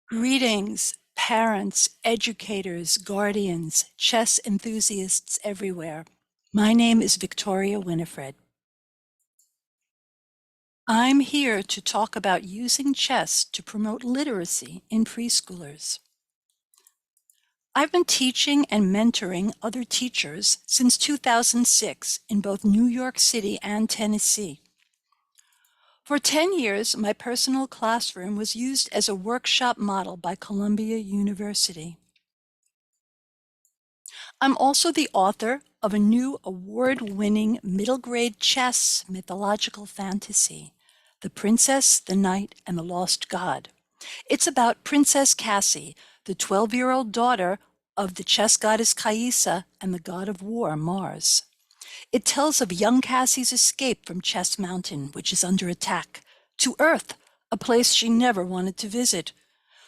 Greetings, parents, educators, guardians, chess enthusiasts everywhere. My name is Victoria Winifred. I'm here to talk about using chess to promote literacy in preschoolers. I've been teaching and mentoring other teachers since 2006 in both New York City and Tennessee. For 10 years, my personal classroom was used as a workshop model by Columbia University. I'm also the author of a new award-winning middle grade chess mythological fantasy, The Princess, the Knight, and the Lost God. It's about Princess Cassie, the 12-year-old daughter of the chess goddess Caissa and the god of war, Mars. It tells of young Cassie's escape from Chess Mountain, which is under attack, to Earth, a place she never wanted to visit.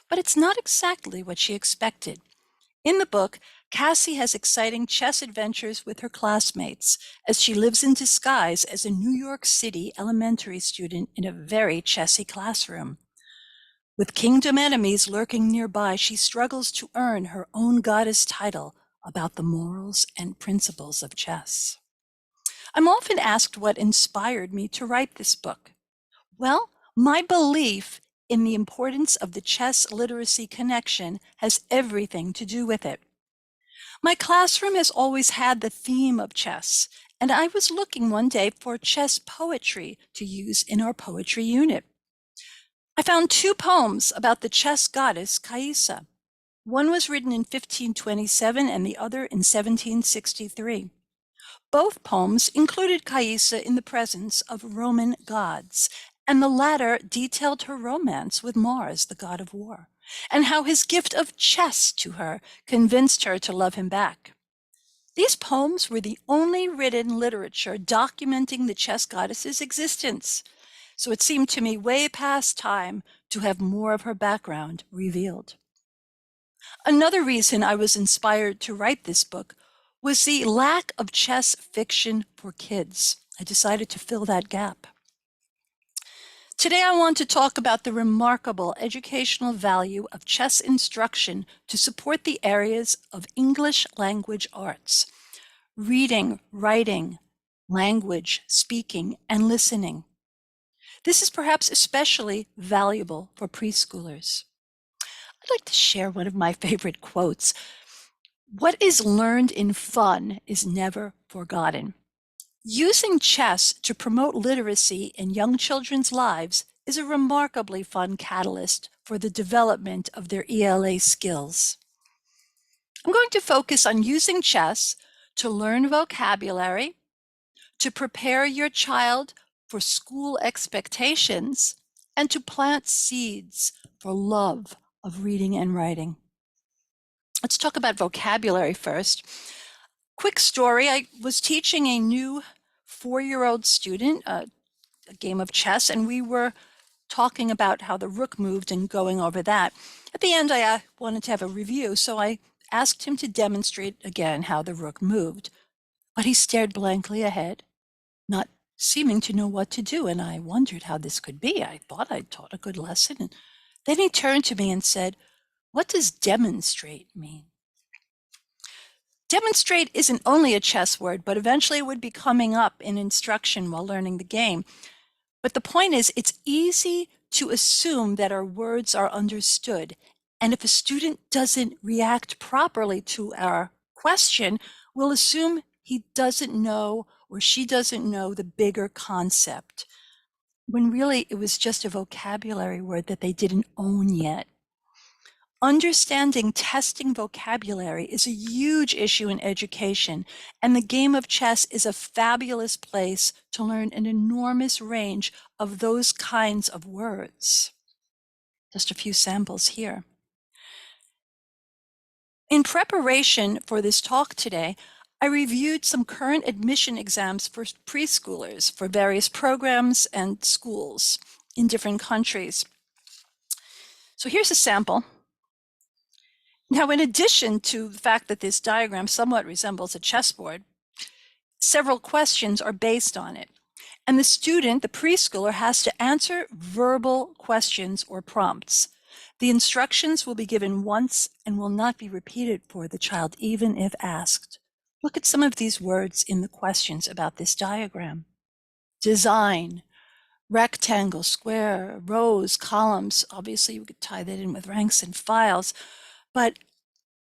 But it's not exactly what she expected. In the book, Cassie has exciting chess adventures with her classmates as she lives in disguise as a New York City elementary student in a very chessy classroom. With kingdom enemies lurking nearby, she struggles to earn her own goddess title about the morals and principles of chess. I'm often asked what inspired me to write this book. Well, my belief in the importance of the chess literacy connection has everything to do with it. My classroom has always had the theme of chess, and I was looking one day for chess poetry to use in our poetry unit. I found two poems about the chess goddess Caissa. One was written in 1527 and the other in 1763. Both poems included Caissa in the presence of Roman gods, and the latter detailed her romance with Mars, the god of war, and how his gift of chess to her convinced her to love him back. These poems were the only written literature documenting the chess goddess's existence, so it seemed to me way past time to have more of her background revealed. Another reason I was inspired to write this book was the lack of chess fiction for kids. I decided to fill that gap. Today, I want to talk about the remarkable educational value of chess instruction to support the areas of English language arts, reading, writing, language, speaking, and listening. This is perhaps especially valuable for preschoolers. I'd like to share one of my favorite quotes. What is learned in fun is never forgotten. Using chess to promote literacy in young children's lives is a remarkably fun catalyst for the development of their ELA skills. I'm going to focus on using chess to learn vocabulary, to prepare your child for school expectations, and to plant seeds for love of reading and writing. Let's talk about vocabulary first. Quick story, I was teaching a new 4-year-old student a game of chess, and we were talking about how the rook moved and going over that. At the end, I wanted to have a review, so I asked him to demonstrate again how the rook moved. But he stared blankly ahead, not seeming to know what to do, and I wondered how this could be. I thought I'd taught a good lesson. And then he turned to me and said, "What does demonstrate mean?" Demonstrate isn't only a chess word, but eventually it would be coming up in instruction while learning the game. But the point is, it's easy to assume that our words are understood. And if a student doesn't react properly to our question, we'll assume he doesn't know or she doesn't know the bigger concept, when really it was just a vocabulary word that they didn't own yet. Understanding testing vocabulary is a huge issue in education, and the game of chess is a fabulous place to learn an enormous range of those kinds of words. Just a few samples here. In preparation for this talk today, I reviewed some current admission exams for preschoolers for various programs and schools in different countries. So here's a sample. Now, in addition to the fact that this diagram somewhat resembles a chessboard, several questions are based on it. And the student, the preschooler, has to answer verbal questions or prompts. The instructions will be given once and will not be repeated for the child, even if asked. Look at some of these words in the questions about this diagram. Design, rectangle, square, rows, columns. Obviously, you could tie that in with ranks and files. But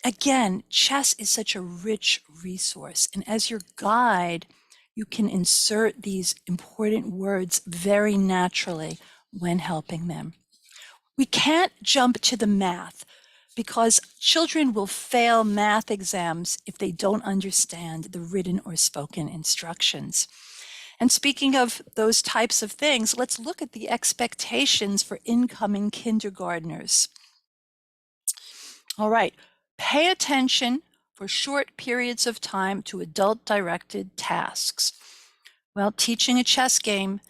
again, chess is such a rich resource. And as your guide, you can insert these important words very naturally when helping them. We can't jump to the math because children will fail math exams if they don't understand the written or spoken instructions. And speaking of those types of things, let's look at the expectations for incoming kindergartners. All right, pay attention for short periods of time to adult-directed tasks. Well, teaching a chess game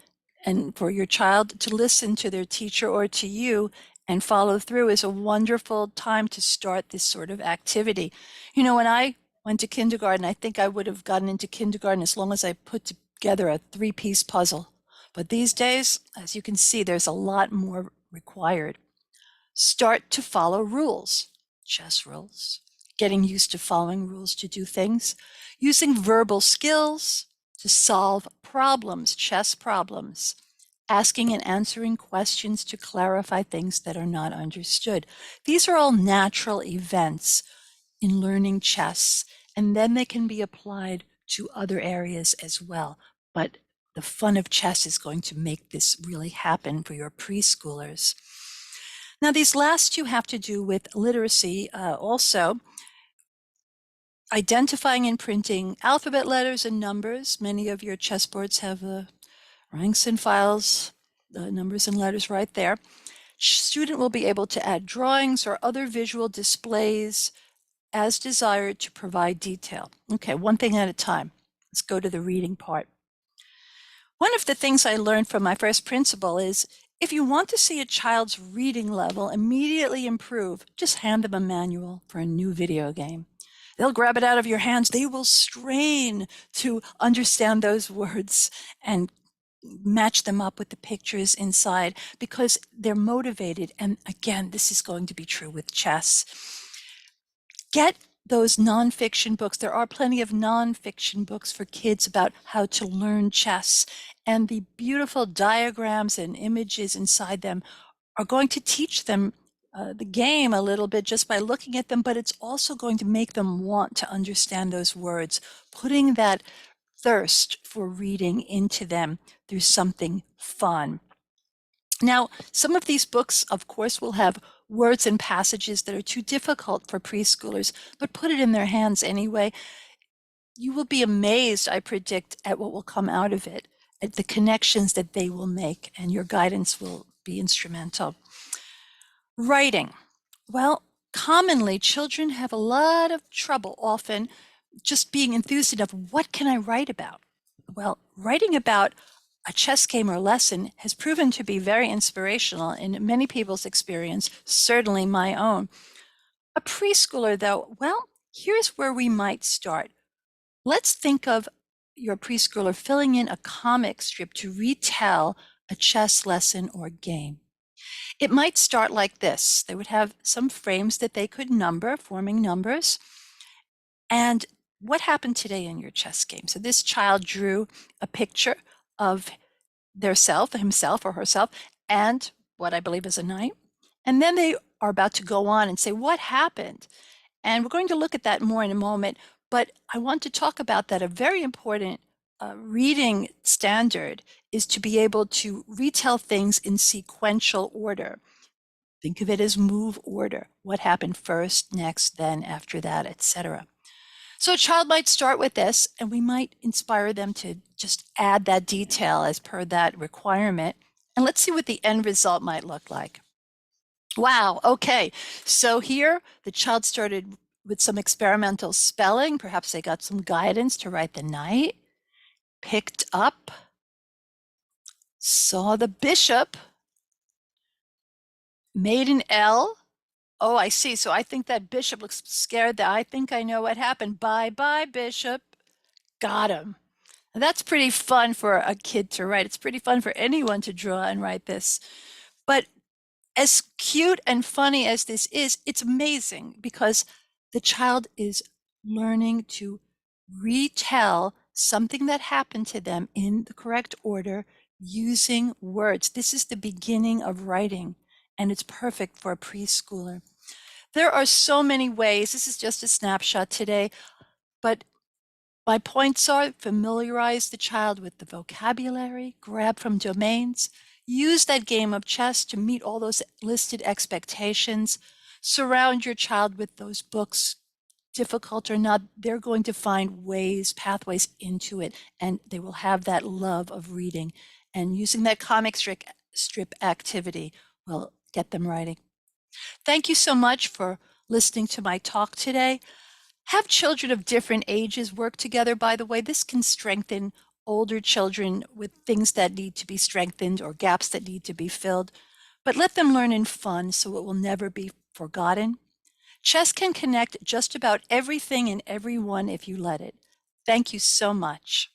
and for your child to listen to their teacher or to you and follow through is a wonderful time to start this sort of activity. You know, when I went to kindergarten, I think I would have gotten into kindergarten as long as I put together a 3-piece puzzle. But these days, as you can see, there's a lot more required. Start to follow rules, chess rules, getting used to following rules to do things, using verbal skills to solve problems, chess problems, asking and answering questions to clarify things that are not understood. These are all natural events in learning chess, and then they can be applied to other areas as well. But the fun of chess is going to make this really happen for your preschoolers. Now, these last two have to do with literacy also. Identifying and printing alphabet letters and numbers. Many of your chessboards have the ranks and files, the numbers and letters right there. Student will be able to add drawings or other visual displays as desired to provide detail. Okay, one thing at a time. Let's go to the reading part. One of the things I learned from my first principal is if you want to see a child's reading level immediately improve, just hand them a manual for a new video game. They'll grab it out of your hands. They will strain to understand those words and match them up with the pictures inside because they're motivated. And again, this is going to be true with chess. Get those nonfiction books. There are plenty of nonfiction books for kids about how to learn chess. And the beautiful diagrams and images inside them are going to teach them the game a little bit just by looking at them, but it's also going to make them want to understand those words, putting that thirst for reading into them through something fun. Now, some of these books, of course, will have words and passages that are too difficult for preschoolers, but put it in their hands anyway. You will be amazed, I predict, at what will come out of it, at the connections that they will make, and your guidance will be instrumental. Writing. Well, commonly, children have a lot of trouble often just being enthused enough. What can I write about? Well, writing about a chess game or lesson has proven to be very inspirational in many people's experience, certainly my own. A preschooler, though, well, here's where we might start. Let's think of your preschooler filling in a comic strip to retell a chess lesson or game. It might start like this. They would have some frames that they could number, forming numbers. And what happened today in your chess game? So this child drew a picture of himself or herself, and what I believe is a knight. And then they are about to go on and say, what happened? And we're going to look at that more in a moment, but I want to talk about that. A very important reading standard is to be able to retell things in sequential order. Think of it as move order. What happened first, next, then, after that, etc. So a child might start with this, and we might inspire them to just add that detail as per that requirement. And let's see what the end result might look like. Wow, okay. So here the child started with some experimental spelling. Perhaps they got some guidance to write the knight, picked up, saw the bishop, made an L. Oh, I see. So I think that bishop looks scared. That I think I know what happened. Bye-bye, bishop. Got him. That's pretty fun for a kid to write. It's pretty fun for anyone to draw and write this. But As cute and funny as this is, it's amazing because the child is learning to retell something that happened to them in the correct order using words. This is the beginning of writing, and it's perfect for a preschooler. There are so many ways. This is just a snapshot today, but my points are: familiarize the child with the vocabulary, grab from domains, use that game of chess to meet all those listed expectations, surround your child with those books, difficult or not, they're going to find ways, pathways into it, and they will have that love of reading. And using that comic strip activity will get them writing. Thank you so much for listening to my talk today. Have children of different ages work together, by the way. This can strengthen older children with things that need to be strengthened or gaps that need to be filled. But let them learn in fun so it will never be forgotten. Chess can connect just about everything and everyone if you let it. Thank you so much.